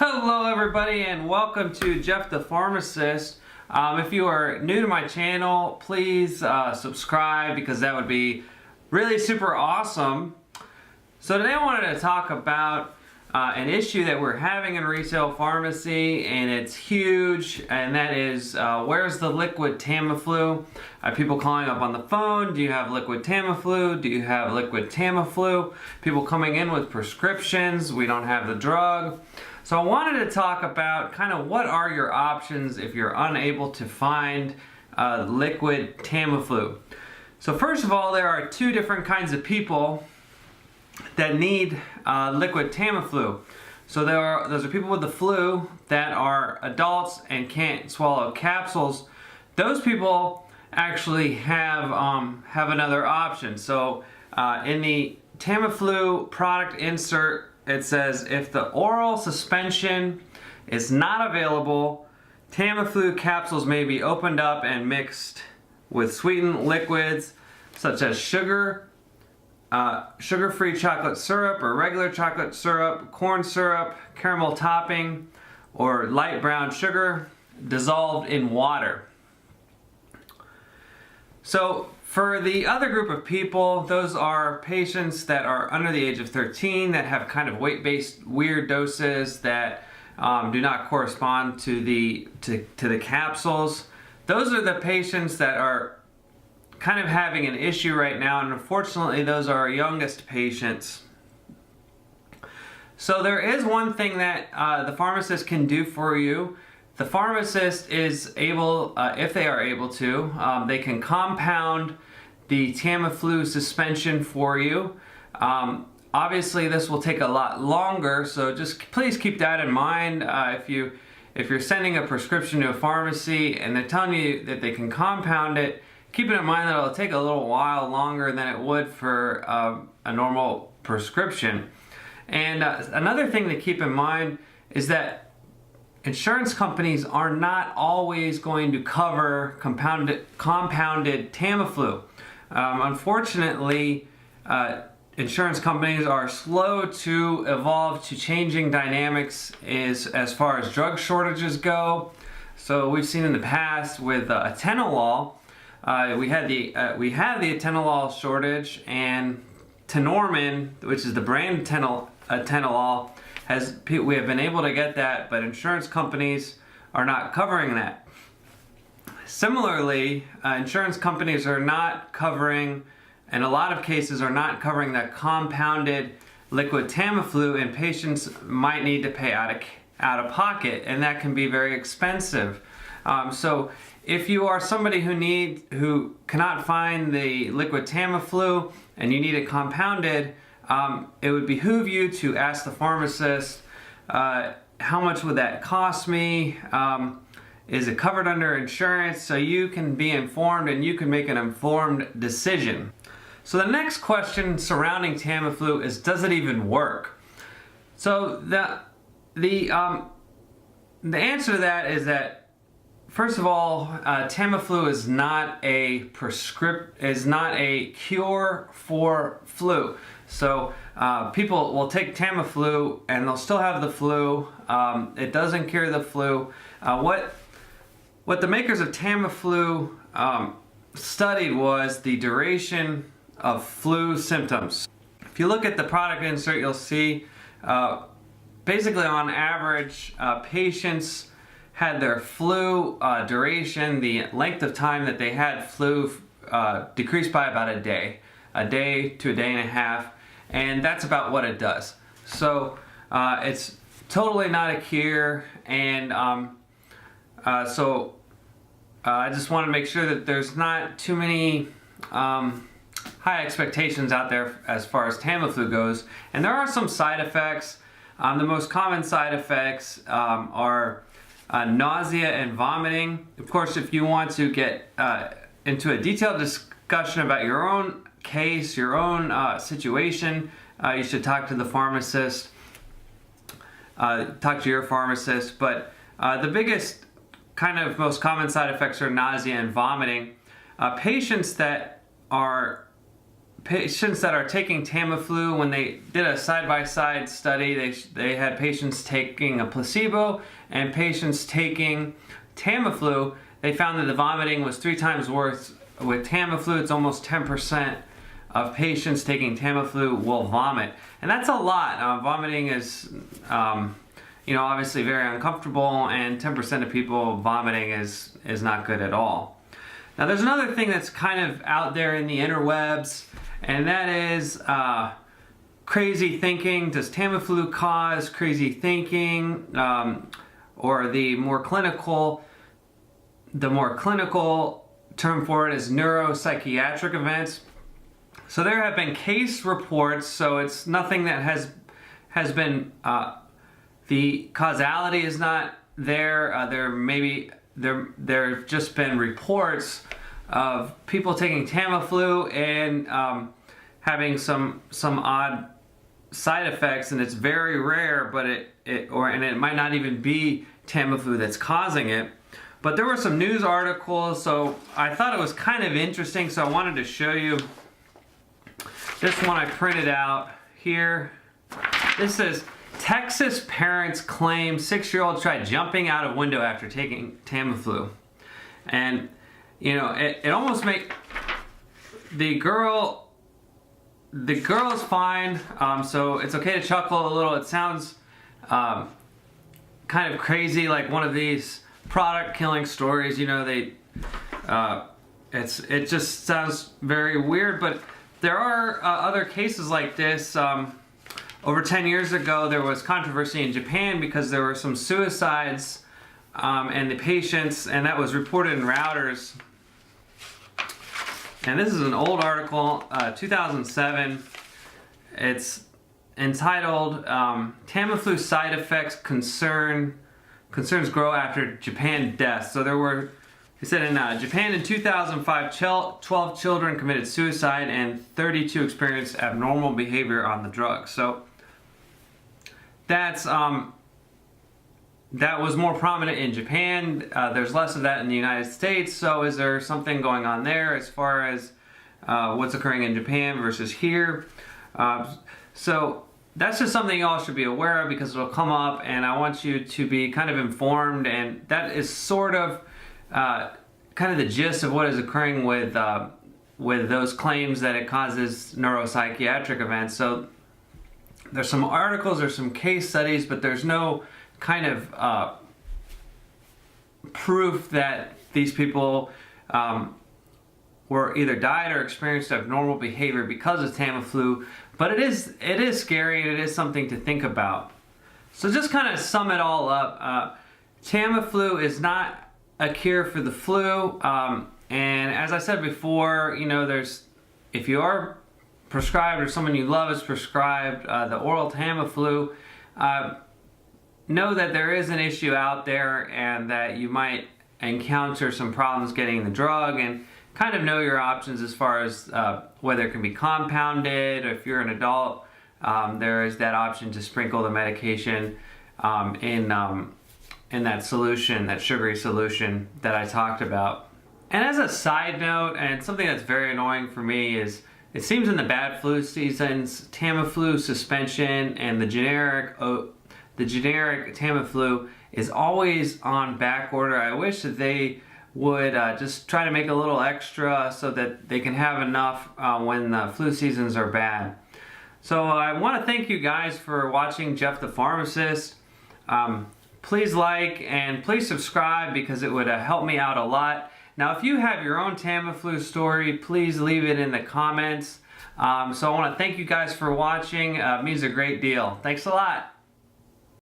Hello everybody and welcome to Jeff the Pharmacist. If you are new to my channel, please subscribe because that would be really super awesome. So today I wanted to talk about an issue that we're having in retail pharmacy, and it's huge, and that is where's the liquid Tamiflu? People calling up on the phone, do you have liquid Tamiflu? Do you have liquid Tamiflu? People coming in with prescriptions, we don't have the drug. So I wanted to talk about kind of what are your options if you're unable to find liquid Tamiflu. So first of all, there are two different kinds of people that need liquid Tamiflu. So those are people with the flu that are adults and can't swallow capsules. Those people actually have another option. So in the Tamiflu product insert, it says if the oral suspension is not available, Tamiflu capsules may be opened up and mixed with sweetened liquids such as sugar, sugar-free chocolate syrup or regular chocolate syrup, corn syrup, caramel topping, or light brown sugar dissolved in water. So for the other group of people, those are patients that are under the age of 13 that have kind of weight-based weird doses that do not correspond to the capsules. Those are the patients that are kind of having an issue right now, and unfortunately those are our youngest patients. So there is one thing that the pharmacist can do for you. The pharmacist is able, if they are able to, they can compound the Tamiflu suspension for you. Obviously this will take a lot longer, so just please keep that in mind. If you're sending a prescription to a pharmacy and they're telling you that they can compound it, keep in mind that it'll take a little while longer than it would for a normal prescription. And another thing to keep in mind is that insurance companies are not always going to cover compounded Tamiflu. Unfortunately, insurance companies are slow to evolve to changing dynamics as far as drug shortages go. So we've seen in the past with atenolol, we had the atenolol shortage, and Tenormin, which is the brand atenolol, we have been able to get that, but insurance companies are not covering that. Similarly, insurance companies are not covering, in a lot of cases, are not covering that compounded liquid Tamiflu, and patients might need to pay out of pocket, and that can be very expensive. So if you are somebody who cannot find the liquid Tamiflu and you need it compounded, it would behoove you to ask the pharmacist, how much would that cost me? Is it covered under insurance? So you can be informed and you can make an informed decision. So the next question surrounding Tamiflu is, does it even work? So the answer to that is that, first of all, Tamiflu is not a cure for flu. So people will take Tamiflu and they'll still have the flu. It doesn't cure the flu. What the makers of Tamiflu studied was the duration of flu symptoms. If you look at the product insert, you'll see basically on average patients had their flu duration, the length of time that they had flu decreased by about a day to a day and a half, and that's about what it does. So it's totally not a cure, and I just want to make sure that there's not too many high expectations out there as far as Tamiflu goes. And there are some side effects. The most common side effects are nausea and vomiting. Of course, if you want to get into a detailed discussion about your own case, your own situation, you should talk to the pharmacist, talk to your pharmacist. But the biggest kind of most common side effects are nausea and vomiting. Patients that patients that are taking Tamiflu, when they did a side-by-side study, they had patients taking a placebo and patients taking Tamiflu. They found that the vomiting was 3 times worse with Tamiflu. It's almost 10% of patients taking Tamiflu will vomit, and that's a lot. Vomiting is, obviously very uncomfortable, and 10% of people vomiting is not good at all. Now, there's another thing that's kind of out there in the interwebs, and that is crazy thinking. Does Tamiflu cause crazy thinking? Or the more clinical term for it is neuropsychiatric events. So there have been case reports, so it's nothing that has been, the causality is not there. There have just been reports of people taking Tamiflu and having some odd side effects, and it's very rare, but it might not even be Tamiflu that's causing it. But there were some news articles, so I thought it was kind of interesting, so I wanted to show you. This one I printed out here. This says, Texas parents claim 6-year-old tried jumping out of window after taking Tamiflu. And, it almost makes the girl is fine, so it's okay to chuckle a little. It sounds kind of crazy, like one of these product killing stories. It just sounds very weird, but there are other cases like this. Over 10 years ago, there was controversy in Japan because there were some suicides and the patients, and that was reported in Routers. And this is an old article, 2007. It's entitled Tamiflu Side Effects Concerns Grow After Japan Deaths. So he said in Japan in 2005, 12 children committed suicide and 32 experienced abnormal behavior on the drug. So that was more prominent in Japan. There's less of that in the United States. So is there something going on there as far as what's occurring in Japan versus here? So that's just something y'all should be aware of, because it'll come up, and I want you to be kind of informed. And that is sort of kind of the gist of what is occurring with those claims that it causes neuropsychiatric events. So there's some articles, there's some case studies, but there's no kind of proof that these people were either died or experienced abnormal behavior because of Tamiflu. But it is scary, and it is something to think about. So just kind of sum it all up, Tamiflu is not a cure for the flu, and as I said before, if you are prescribed or someone you love is prescribed the oral Tamiflu, know that there is an issue out there and that you might encounter some problems getting the drug, and kind of know your options as far as whether it can be compounded, or if you're an adult, there is that option to sprinkle the medication in that solution, that sugary solution that I talked about. And as a side note, and something that's very annoying for me, is it seems in the bad flu seasons, Tamiflu suspension and the generic Tamiflu is always on back order. I wish that they would just try to make a little extra so that they can have enough when the flu seasons are bad. So I want to thank you guys for watching Jeff the Pharmacist. Please like and please subscribe, because it would help me out a lot. Now, if you have your own Tamiflu story, please leave it in the comments. So I want to thank you guys for watching. It means a great deal. Thanks a lot.